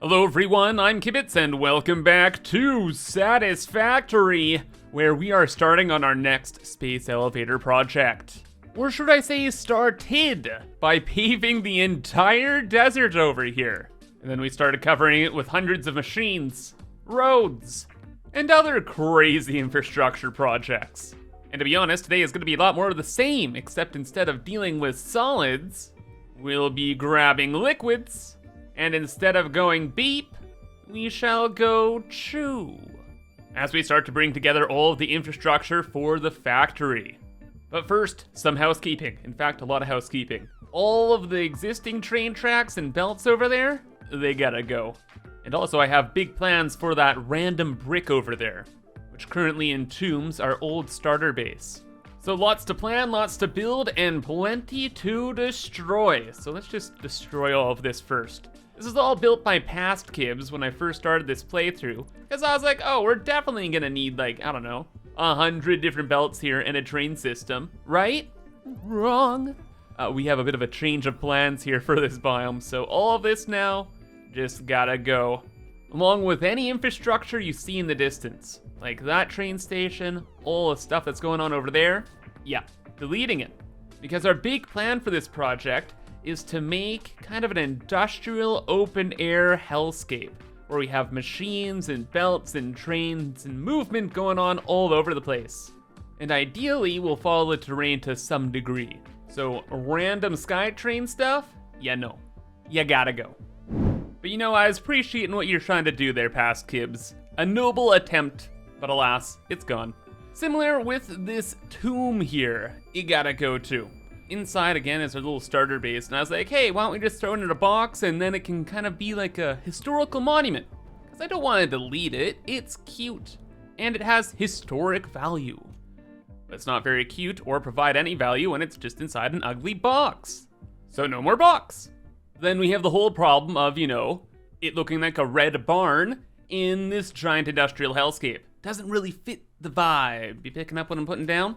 Hello everyone, I'm Kibitz and welcome back to Satisfactory, where we are starting on our next space elevator project. Or should I say started, by paving the entire desert over here. And then we started covering it with hundreds of machines, roads, and other crazy infrastructure projects. And to be honest, today is going to be a lot more of the same, except instead of dealing with solids, we'll be grabbing liquids. And instead of going beep, we shall go chew. As we start to bring together all of the infrastructure for the factory. But first, some housekeeping. In fact, a lot of housekeeping. All of the existing train tracks and belts over there, they gotta go. And also I have big plans for that random brick over there, which currently entombs our old starter base. So lots to plan, lots to build, and plenty to destroy. So let's just destroy all of this first. This is all built by past Kibs when I first started this playthrough, because I was like, oh, we're definitely gonna need like, I don't know, 100 different belts here and a train system, right? Wrong. We have a bit of a change of plans here for this biome, so all of this now just gotta go. Along with any infrastructure you see in the distance, like that train station, all the stuff that's going on over there, yeah, deleting it. Because our big plan for this project is to make kind of an industrial open air hellscape where we have machines and belts and trains and movement going on all over the place. And ideally, we'll follow the terrain to some degree. So random SkyTrain stuff? Yeah, no. You gotta go. But you know, I was appreciating what you're trying to do there, past Kibs. A noble attempt, but alas, it's gone. Similar with this tomb here, you gotta go too. Inside again is our little starter base, and I was like, hey, why don't we just throw it in a box and then it can kind of be like a historical monument? Because I don't want to delete it, it's cute. And it has historic value. But it's not very cute or provide any value when it's just inside an ugly box. So no more box. Then we have the whole problem of, you know, it looking like a red barn in this giant industrial hellscape. Doesn't really fit the vibe. You picking up what I'm putting down?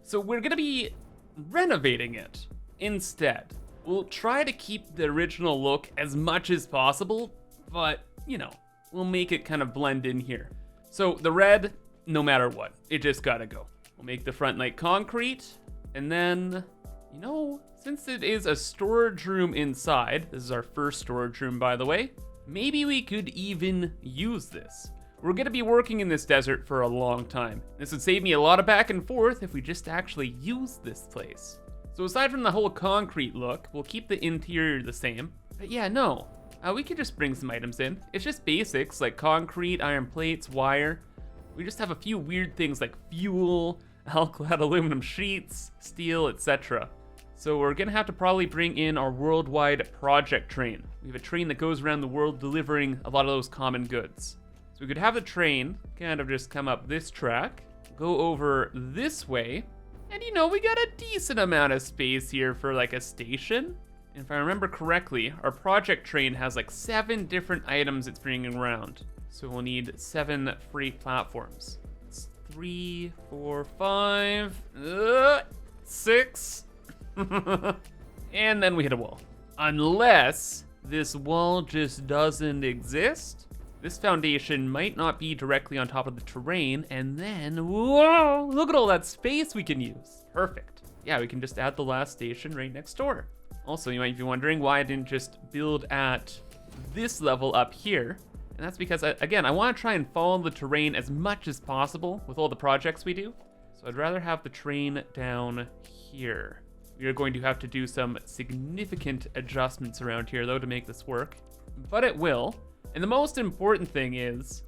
So we're gonna be renovating it instead. We'll try to keep the original look as much as possible, but you know, we'll make it kind of blend in here. So the red, no matter what, it just gotta go. We'll make the front like concrete, and then, you know, since it is a storage room inside, this is our first storage room by the way, maybe we could even use this. We're gonna be working in this desert for a long time. This would save me a lot of back and forth if we just actually use this place. So aside from the whole concrete look, we'll keep the interior the same. But yeah, no, we could just bring some items in. It's just basics like concrete, iron plates, wire. We just have a few weird things like fuel, alclad aluminum sheets, steel, etc. So we're gonna have to probably bring in our worldwide project train. We have a train that goes around the world delivering a lot of those common goods. So we could have the train kind of just come up this track, go over this way, and you know, we got a decent amount of space here for like a station. And if I remember correctly, our project train has like 7 different items it's bringing around. So we'll need 7 free platforms. It's 3, 4, 5, 6. And then we hit a wall. Unless this wall just doesn't exist. This foundation might not be directly on top of the terrain, and then, whoa, look at all that space we can use. Perfect. Yeah, we can just add the last station right next door. Also, you might be wondering why I didn't just build at this level up here. And that's because, again, I want to try and follow the terrain as much as possible with all the projects we do. So I'd rather have the train down here. We are going to have to do some significant adjustments around here, though, to make this work. But it will. And the most important thing is,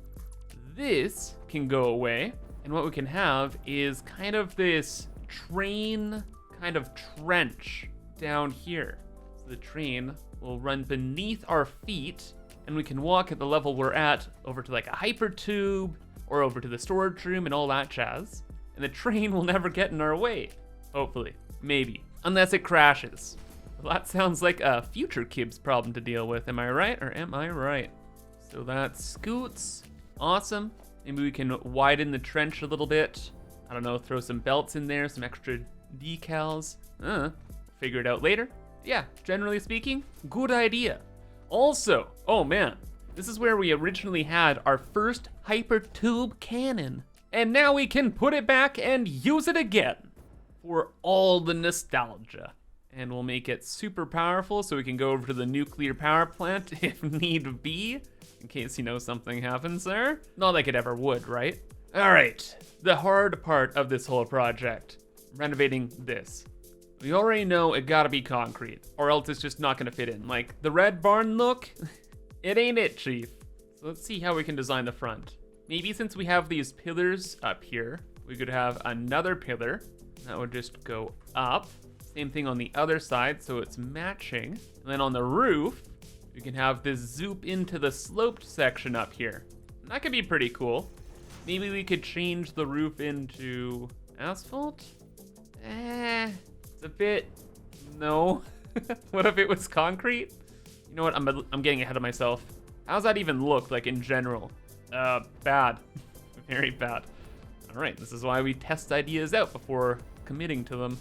this can go away, and what we can have is kind of this train kind of trench down here. So the train will run beneath our feet, and we can walk at the level we're at over to like a hypertube, or over to the storage room and all that jazz. And the train will never get in our way, hopefully, maybe, unless it crashes. Well, that sounds like a future Kibs problem to deal with, am I right, or am I right? So that scoots, awesome. Maybe we can widen the trench a little bit. I don't know, throw some belts in there, some extra decals. Figure it out later. Yeah, generally speaking, good idea. Also, oh man, This is where we originally had our first hypertube cannon. And now we can put it back and use it again for all the nostalgia. And we'll make it super powerful so we can go over to the nuclear power plant if need be, in case, something happens there. Not like it ever would, right? All right, the hard part of this whole project, renovating this. We already know it gotta be concrete, or else it's just not gonna fit in. Like the red barn look, it ain't it, Chief. So let's see how we can design the front. Maybe since we have these pillars up here, we could have another pillar that would just go up. Same thing on the other side, so it's matching. And then on the roof, we can have this zoop into the sloped section up here. And that could be pretty cool. Maybe we could change the roof into asphalt? It's a bit, no. What if it was concrete? You know what, I'm getting ahead of myself. How's that even look like in general? Bad, very bad. All right, this is why we test ideas out before committing to them.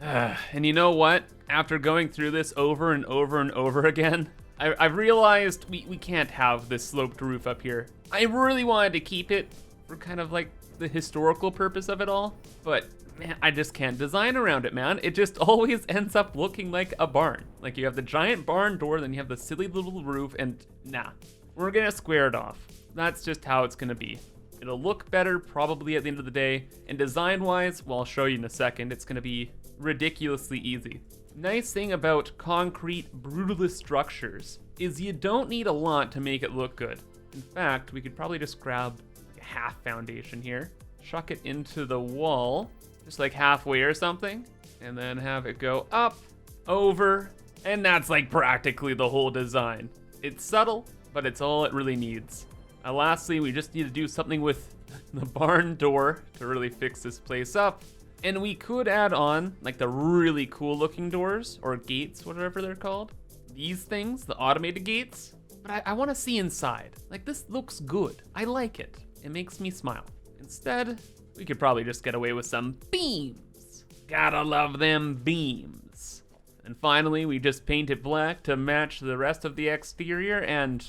And you know what? After going through this over and over and over again, I've realized we can't have this sloped roof up here. I really wanted to keep it for kind of like the historical purpose of it all, but man, I just can't design around it, man. It just always ends up looking like a barn. Like you have the giant barn door, then you have the silly little roof, and nah, we're gonna square it off. That's just how it's gonna be. It'll look better probably at the end of the day, and design-wise, well, I'll show you in a second, it's gonna be ridiculously easy. Nice thing about concrete brutalist structures is you don't need a lot to make it look good. In fact, we could probably just grab a half foundation here, chuck it into the wall, just like halfway or something, and then have it go up, over, and that's like practically the whole design. It's subtle, but it's all it really needs. Lastly, we just need to do something with the barn door to really fix this place up. And we could add on like the really cool looking doors or gates, whatever they're called. These things, the automated gates, but I want to see inside. Like this looks good. I like it. It makes me smile. Instead, we could probably just get away with some beams. Gotta love them beams. And finally, we just paint it black to match the rest of the exterior, and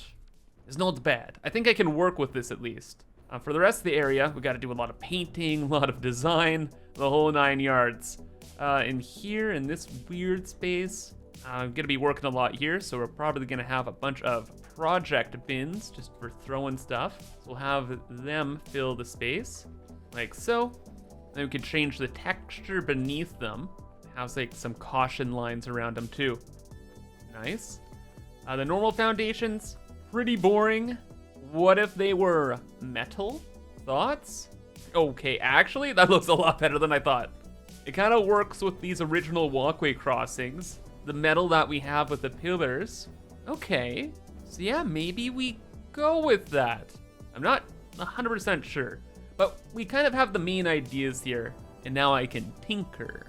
it's not bad. I think I can work with this at least. For the rest of the area, we got to do a lot of painting, a lot of design, the whole 9 yards. In here, in this weird space, I'm gonna be working a lot here, so we're probably gonna have a bunch of project bins just for throwing stuff. So we'll have them fill the space, like so. Then we can change the texture beneath them. It has like some caution lines around them too. Nice. The normal foundations, pretty boring. What if they were metal? Thoughts? Okay, actually, that looks a lot better than I thought. It kind of works with these original walkway crossings, the metal that we have with the pillars. Okay, so yeah, maybe we go with that. I'm not 100% sure, but we kind of have the main ideas here, and now I can tinker.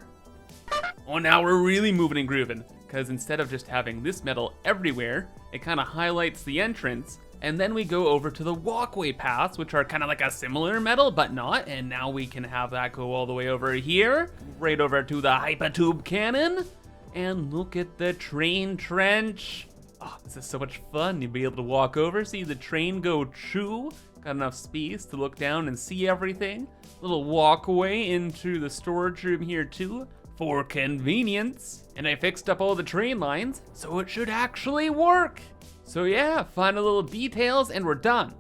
Oh, now we're really moving and grooving, because instead of just having this metal everywhere, it kind of highlights the entrance. And then we go over to the walkway paths, which are kind of like a similar metal, but not. And now we can have that go all the way over here, right over to the hypertube cannon. And look at the train trench. Oh, this is so much fun. You'll be able to walk over, see the train go choo. Got enough space to look down and see everything. Little walkway into the storage room here too, for convenience. And I fixed up all the train lines, so it should actually work. So yeah, final little details and we're done.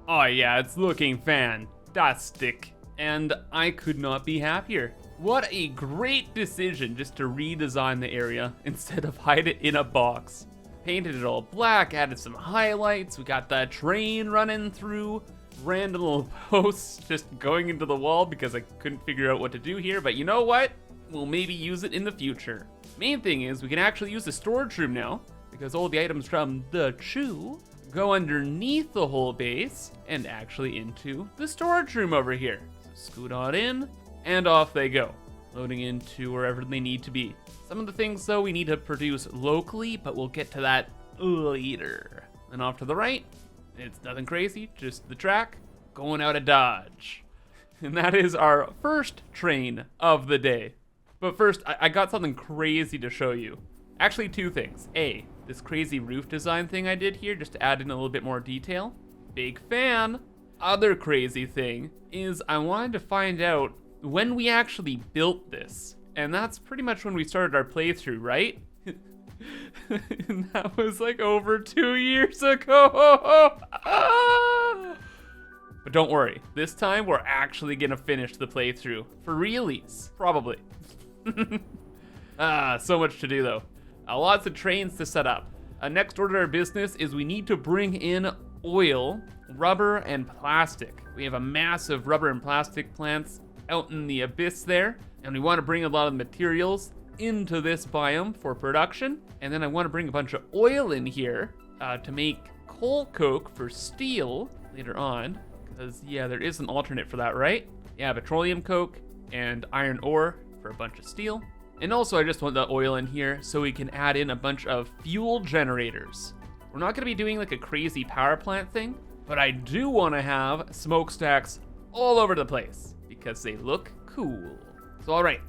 Oh yeah, it's looking fantastic. And I could not be happier. What a great decision just to redesign the area instead of hide it in a box. Painted it all black, added some highlights. We got that train running through, random little posts just going into the wall because I couldn't figure out what to do here. But you know what? We'll maybe use it in the future. Main thing is we can actually use the storage room now, because all the items from the chew go underneath the whole base and actually into the storage room over here. So scoot on in and off they go, loading into wherever they need to be. Some of the things though we need to produce locally, but we'll get to that later. And off to the right, it's nothing crazy, just the track going out of Dodge. And that is our first train of the day. But first, I got something crazy to show you. Actually, two things. A, this crazy roof design thing I did here just to add in a little bit more detail. Big fan. Other crazy thing is I wanted to find out when we actually built this. And that's pretty much when we started our playthrough, right? And that was like over 2 years ago. But don't worry, this time we're actually gonna finish the playthrough. For realies, probably. So much to do though. Lots of trains to set up. Next order of business is we need to bring in oil, rubber, and plastic. We have a massive rubber and plastic plants out in the abyss there, and we want to bring a lot of materials into this biome for production. And then I want to bring a bunch of oil in here to make coal coke for steel later on, because yeah, there is an alternate for that, right? Yeah, petroleum coke and iron ore for a bunch of steel. And also I just want the oil in here so we can add in a bunch of fuel generators. We're not gonna be doing like a crazy power plant thing, but I do wanna have smokestacks all over the place because they look cool. So all right,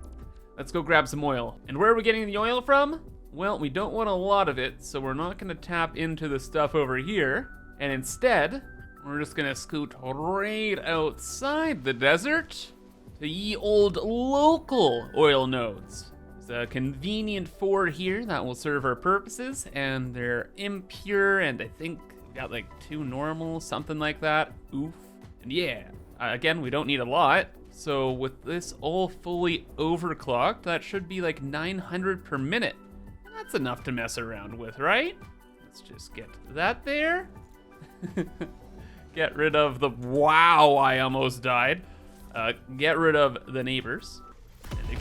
let's go grab some oil. And where are we getting the oil from? Well, we don't want a lot of it, so we're not gonna tap into the stuff over here. And instead, we're just gonna scoot right outside the desert to ye old local oil nodes. There's a convenient ford here that will serve our purposes, and they're impure, and I think we've got like 2 normal, something like that. Oof. And yeah, again, we don't need a lot. So with this all fully overclocked, that should be like 900 per minute. That's enough to mess around with, right? Let's just get that there. Get rid of the, wow, I almost died. Get rid of the neighbors.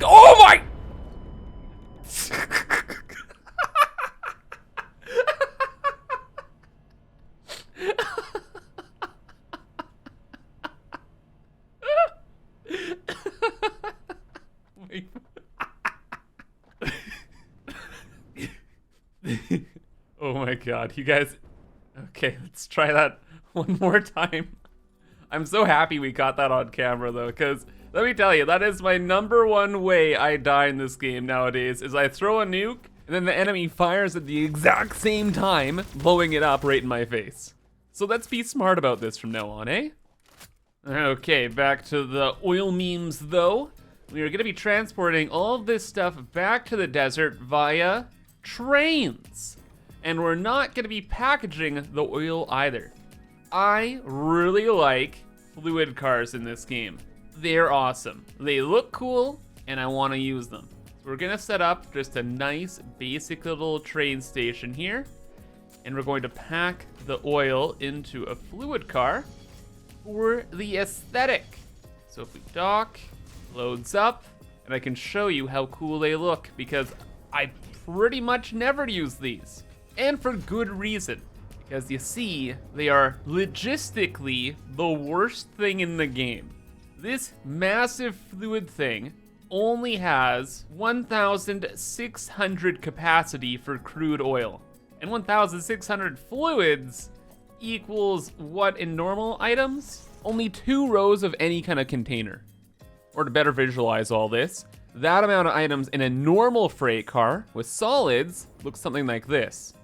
Oh my! Oh my god, you guys. Okay, let's try that one more time. I'm so happy we caught that on camera though, because let me tell you, that is my #1 way I die in this game nowadays, is I throw a nuke and then the enemy fires at the exact same time, blowing it up right in my face. So let's be smart about this from now on, eh? Okay, back to the oil memes though. We are gonna be transporting all of this stuff back to the desert via trains. And we're not gonna be packaging the oil either. I really like fluid cars in this game. They're awesome. They look cool, and I want to use them. So we're gonna set up just a nice basic little train station here, and we're going to pack the oil into a fluid car for the aesthetic. So if we dock, loads up, and I can show you how cool they look because I pretty much never use these. And for good reason. Because you see, they are logistically the worst thing in the game. This massive fluid thing only has 1,600 capacity for crude oil. And 1,600 fluids equals what in normal items? Only 2 rows of any kind of container. Or to better visualize all this, that amount of items in a normal freight car with solids looks something like this.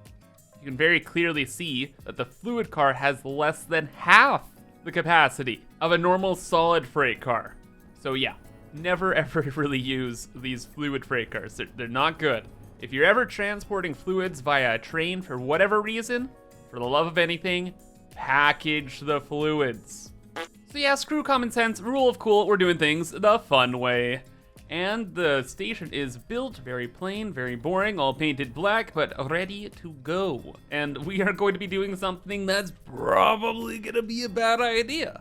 You can very clearly see that the fluid car has less than half the capacity of a normal solid freight car. So yeah, never ever really use these fluid freight cars. They're not good. If you're ever transporting fluids via a train for whatever reason, for the love of anything, package the fluids. So yeah, screw common sense, rule of cool, we're doing things the fun way. And the station is built, very plain, very boring, all painted black, but ready to go. And we are going to be doing something that's probably gonna be a bad idea.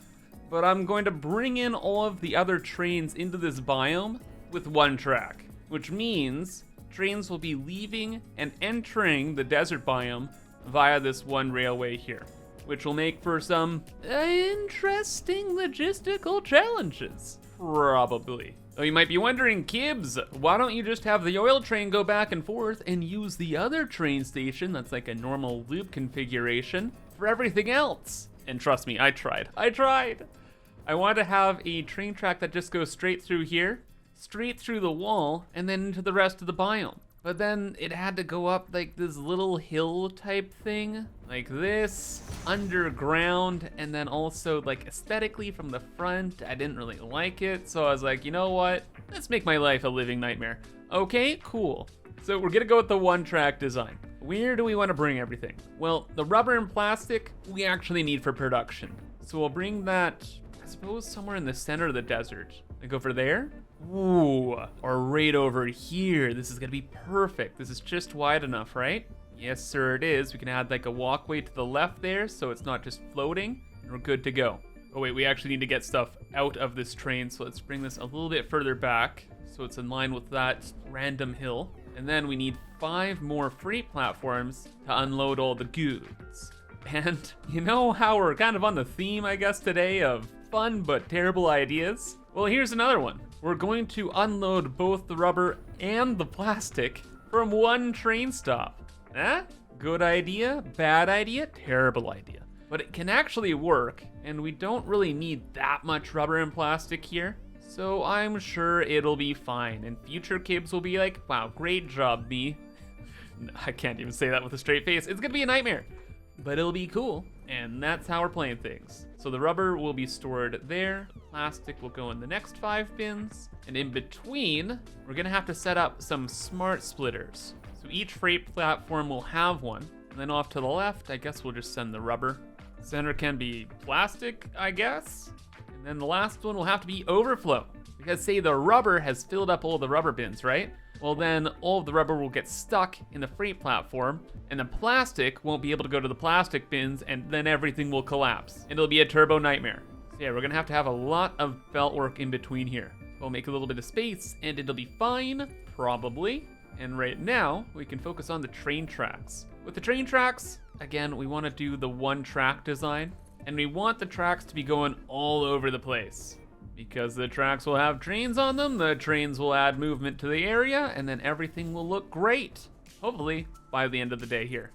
But I'm going to bring in all of the other trains into this biome with 1 track, which means trains will be leaving and entering the desert biome via this 1 railway here, which will make for some interesting logistical challenges, probably. Oh, you might be wondering, Kibs, why don't you just have the oil train go back and forth and use the other train station that's like a normal loop configuration for everything else? And trust me, I tried. I wanted to have a train track that just goes straight through here, straight through the wall, and then into the rest of the biome. but then it had to go up like this little hill type thing, like this, underground, and then also like aesthetically from the front, I didn't really like it, so I was like, you know what? Let's make my life a living nightmare. Okay, cool. So we're gonna go with the one-track design. Where do we want to bring everything? Well, the rubber and plastic we actually need for production. So we'll bring that, I suppose, somewhere in the center of the desert. Like over there? Ooh, or right over here. This is gonna be perfect. This is just wide enough, right? Yes, sir, it is. We can add like a walkway to the left there so it's not just floating, and we're good to go. Oh wait, we actually need to get stuff out of this train, so let's bring this a little bit further back so it's in line with that random hill. And then we need 5 more freight platforms to unload all the goods. And you know how we're kind of on the theme, I guess, today of fun but terrible ideas? Well, here's another one. We're going to unload both the rubber and the plastic from one train stop. Good idea, bad idea, terrible idea. But it can actually work, and we don't really need that much rubber and plastic here. So I'm sure it'll be fine, and future Kibs will be like, wow, great job, me. I can't even say that with a straight face. It's gonna be a nightmare, but it'll be cool, and that's how we're playing things. So the rubber will be stored there, plastic will go in the next 5 bins, and in between, we're gonna have to set up some smart splitters. So each freight platform will have one, and then off to the left, I guess we'll just send the rubber. Center can be plastic, I guess. And then the last one will have to be overflow, because say the rubber has filled up all the rubber bins, right? Well, then all of the rubber will get stuck in the freight platform, and the plastic won't be able to go to the plastic bins, and then everything will collapse. It'll be a turbo nightmare. So yeah, we're gonna have to have a lot of belt work in between here. We'll make a little bit of space, and it'll be fine, probably. And right now, we can focus on the train tracks. With the train tracks, again, we wanna do the one-track design, and we want the tracks to be going all over the place. Because the tracks will have trains on them, the trains will add movement to the area, and then everything will look great. Hopefully, by the end of the day here.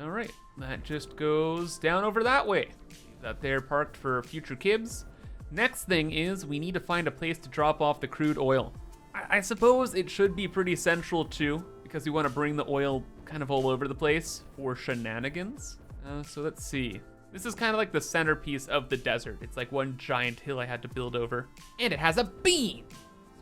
All right, that just goes down over that way. Leave that there parked for future Kibs. Next thing is we need to find a place to drop off the crude oil. I suppose it should be pretty central too, because we want to bring the oil kind of all over the place for shenanigans. So let's see. This is kind of like the centerpiece of the desert. It's like one giant hill I had to build over. And it has a beam!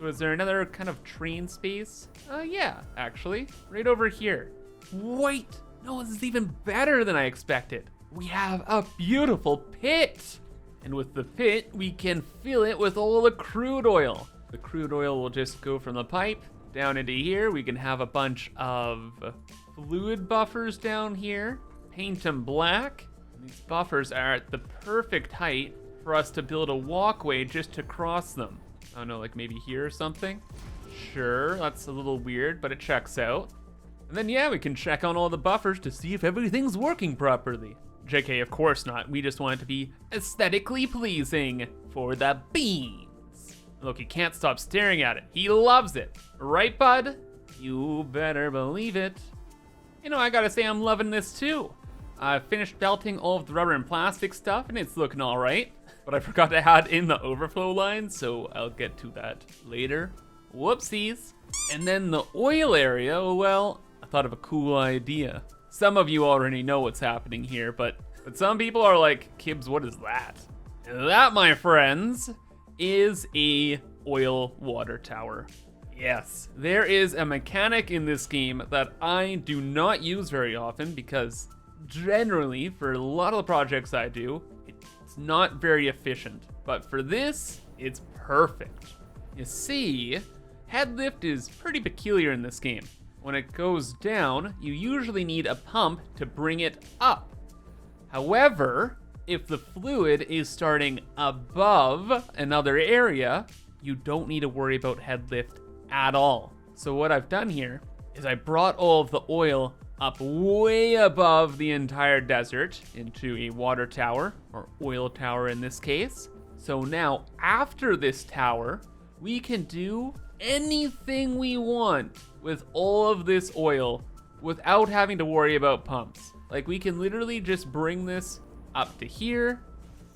So is there another kind of train space? Yeah, actually. Right over here. Wait! No, this is even better than I expected. We have a beautiful pit! And with the pit, we can fill it with all the crude oil. The crude oil will just go from the pipe down into here. We can have a bunch of fluid buffers down here. Paint them black. These buffers are at the perfect height for us to build a walkway just to cross them. I don't know, like maybe here or something? Sure, that's a little weird, but it checks out. And then yeah, we can check on all the buffers to see if everything's working properly. JK, of course not. We just want it to be aesthetically pleasing for the beans. Look, he can't stop staring at it. He loves it. Right, bud? You better believe it. You know, I gotta say I'm loving this too. I finished belting all of the rubber and plastic stuff, and it's looking all right. But I forgot to add in the overflow line, so I'll get to that later. Whoopsies. And then the oil area, well, I thought of a cool idea. Some of you already know what's happening here, but some people are like, Kibs, what is that? And that, my friends, is a oil water tower. Yes, there is a mechanic in this game that I do not use very often because generally, for a lot of the projects I do, it's not very efficient. But for this, it's perfect. You see, head lift is pretty peculiar in this game. When it goes down, you usually need a pump to bring it up. However, if the fluid is starting above another area, you don't need to worry about head lift at all. So what I've done here is I brought all of the oil up way above the entire desert into a water tower, or oil tower in this case. So now after this tower, we can do anything we want with all of this oil without having to worry about pumps. Like we can literally just bring this up to here,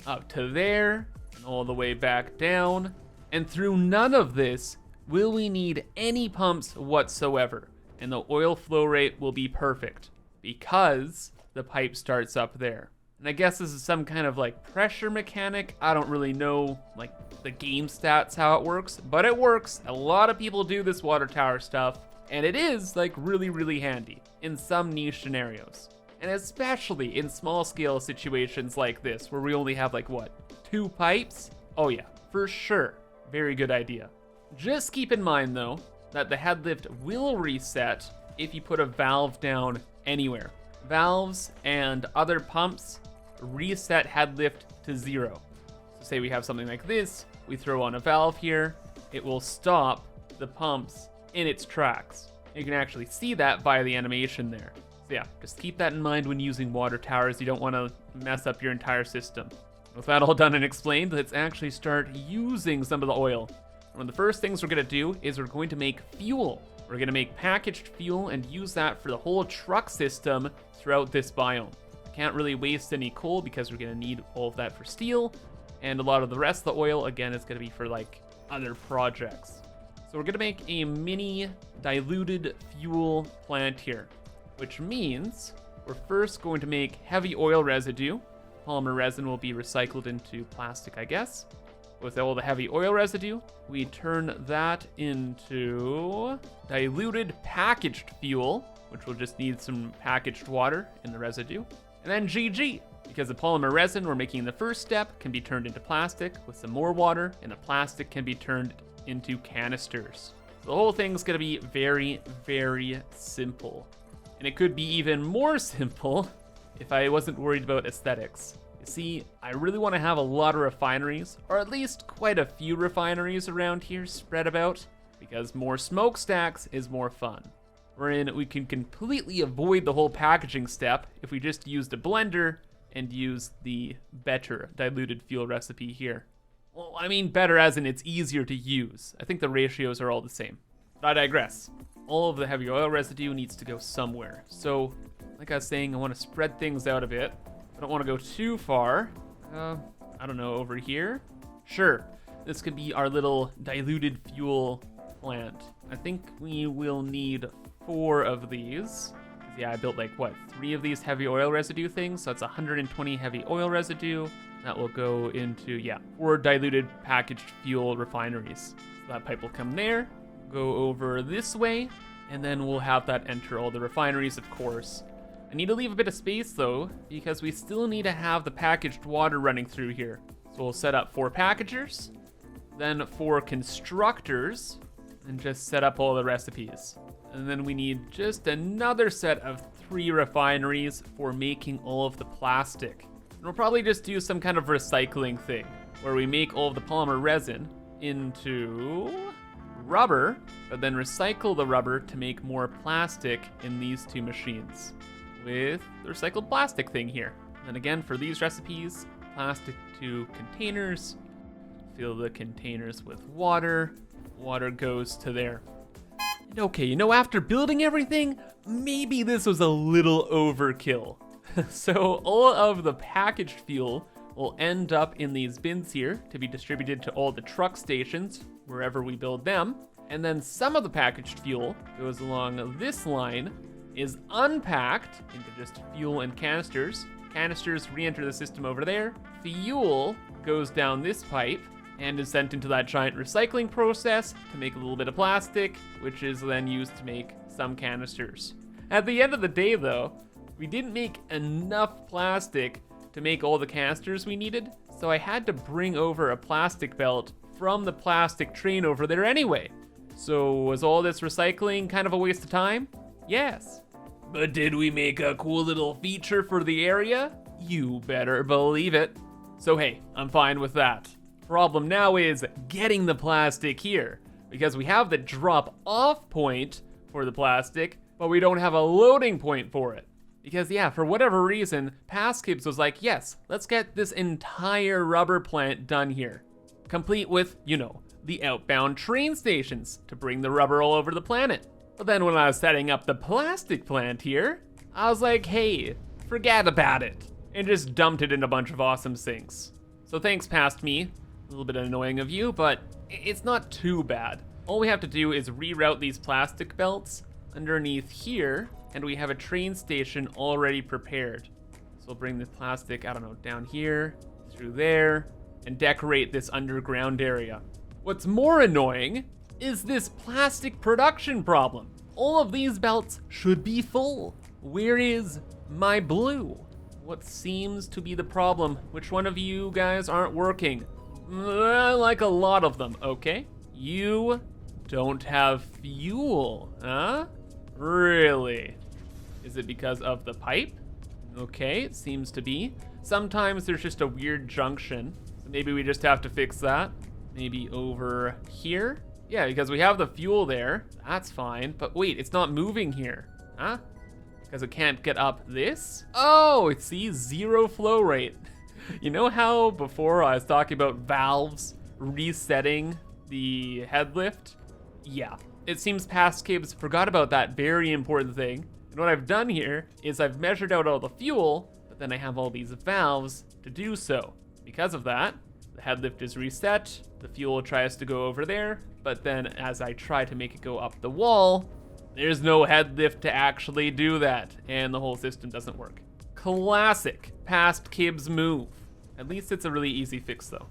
up to there, and all the way back down. And through none of this will we need any pumps whatsoever. and the oil flow rate will be perfect because the pipe starts up there. And I guess this is some kind of like pressure mechanic. I don't really know like the game stats, how it works, but it works. A lot of people do this water tower stuff, and it is like really, really handy in some niche scenarios. And especially in small scale situations like this, where we only have like what, 2 pipes? Oh yeah, for sure. Very good idea. Just keep in mind though, that the head lift will reset if you put a valve down anywhere. Valves and other pumps reset head lift to 0. So say we have something like this, we throw on a valve here, it will stop the pumps in its tracks. You can actually see that via the animation there. So yeah, just keep that in mind when using water towers. You don't want to mess up your entire system. With that all done and explained, let's actually start using some of the oil. One of the first things we're going to do is we're going to make fuel. We're going to make packaged fuel and use that for the whole truck system throughout this biome. Can't really waste any coal because we're going to need all of that for steel. And a lot of the rest of the oil, again, is going to be for like other projects. So we're going to make a mini diluted fuel plant here, which means we're first going to make heavy oil residue. Polymer resin will be recycled into plastic, I guess. With all the heavy oil residue, we turn that into diluted packaged fuel, which will just need some packaged water in the residue. And then GG, because the polymer resin we're making in the first step can be turned into plastic with some more water, and the plastic can be turned into canisters. So the whole thing's gonna be very, very simple. And it could be even more simple if I wasn't worried about aesthetics. See, I really want to have a lot of refineries, or at least quite a few refineries around here spread about, because more smokestacks is more fun. Wherein we can completely avoid the whole packaging step if we just use the blender and use the better diluted fuel recipe here. Well, I mean better as in it's easier to use. I think the ratios are all the same. But I digress. All of the heavy oil residue needs to go somewhere. So, like I was saying, I want to spread things out a bit. I don't want to go too far. I don't know, over here? Sure, this could be our little diluted fuel plant. I think we will need 4 of these. Yeah, I built like, what, 3 of these heavy oil residue things? So that's 120 heavy oil residue. That will go into, yeah, 4 diluted packaged fuel refineries. So that pipe will come there, go over this way, and then we'll have that enter all the refineries, of course. I need to leave a bit of space though, because we still need to have the packaged water running through here. So we'll set up 4 packagers, then 4 constructors, and just set up all the recipes. And then we need just another set of 3 refineries for making all of the plastic. And we'll probably just do some kind of recycling thing, where we make all of the polymer resin into rubber, but then recycle the rubber to make more plastic in these 2 machines. With the recycled plastic thing here. And again, for these recipes, plastic to containers, fill the containers with water, water goes to there. And okay, after building everything, maybe this was a little overkill. So all of the packaged fuel will end up in these bins here to be distributed to all the truck stations, wherever we build them. And then some of the packaged fuel goes along this line, is unpacked into just fuel and canisters. Canisters re-enter the system over there. Fuel goes down this pipe and is sent into that giant recycling process to make a little bit of plastic, which is then used to make some canisters. At the end of the day though, we didn't make enough plastic to make all the canisters we needed, so I had to bring over a plastic belt from the plastic train over there anyway. So was all this recycling kind of a waste of time? Yes. But did we make a cool little feature for the area? You better believe it. So hey, I'm fine with that. Problem now is getting the plastic here, because we have the drop-off point for the plastic, but we don't have a loading point for it. Because yeah, for whatever reason, ImKibitz was like, yes, let's get this entire rubber plant done here. Complete with, the outbound train stations to bring the rubber all over the planet. But then when I was setting up the plastic plant here, I was like, hey, forget about it. And just dumped it in a bunch of awesome sinks. So thanks, past me. A little bit annoying of you, but it's not too bad. All we have to do is reroute these plastic belts underneath here, and we have a train station already prepared. So we'll bring the plastic, I don't know, down here, through there, and decorate this underground area. What's more annoying is this plastic production problem. All of these belts should be full. Where is my blue? What seems to be the problem? Which one of you guys aren't working? Like a lot of them, okay? You don't have fuel, huh? Really? Is it because of the pipe? Okay, it seems to be. Sometimes there's just a weird junction, so maybe we just have to fix that. Maybe over here? Yeah, because we have the fuel there, that's fine. But wait, it's not moving here, huh? Because it can't get up this? Oh, it sees 0 flow rate. You know how before I was talking about valves resetting the head lift? Yeah, it seems Past-Kibitz forgot about that very important thing. And what I've done here is I've measured out all the fuel, but then I have all these valves to do so. Because of that, the head lift is reset, the fuel tries to go over there, but then as I try to make it go up the wall, there's no head lift to actually do that, and the whole system doesn't work. Classic Past-Kibitz move. At least it's a really easy fix though.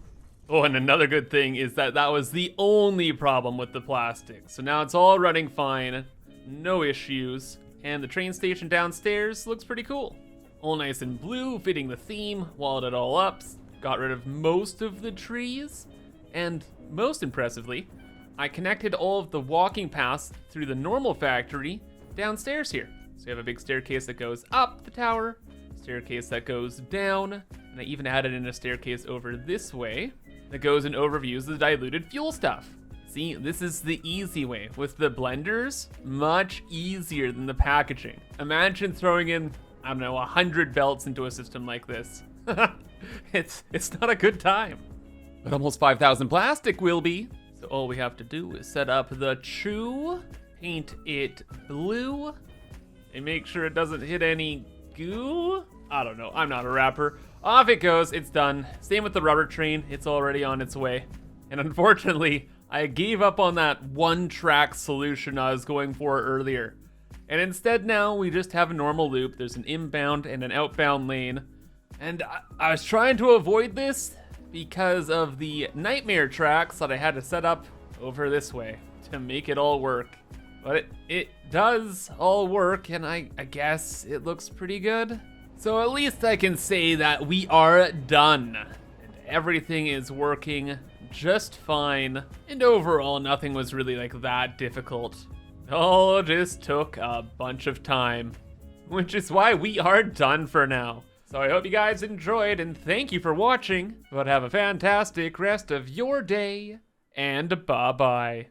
Oh, and another good thing is that that was the only problem with the plastic. So now it's all running fine, no issues, and the train station downstairs looks pretty cool. All nice and blue, fitting the theme, walled it all up, got rid of most of the trees, and most impressively, I connected all of the walking paths through the normal factory downstairs here. So you have a big staircase that goes up the tower, staircase that goes down, and I even added in a staircase over this way that goes and overviews the diluted fuel stuff. See, this is the easy way. With the blenders, much easier than the packaging. Imagine throwing in, I don't know, 100 belts into a system like this. It's not a good time. But almost 5,000 plastic will be. So all we have to do is set up the chew, paint it blue, and make sure it doesn't hit any goo. I don't know, I'm not a rapper. Off it goes, it's done. Same with the rubber train, it's already on its way. And unfortunately, I gave up on that one-track solution I was going for earlier. And instead now, we just have a normal loop. There's an inbound and an outbound lane. And I was trying to avoid this because of the nightmare tracks that I had to set up over this way to make it all work. But it does all work, and I guess it looks pretty good. So at least I can say that we are done. And everything is working just fine. And overall, nothing was really like that difficult. It all just took a bunch of time, which is why we are done for now. So I hope you guys enjoyed, and thank you for watching. But have a fantastic rest of your day, and bye-bye.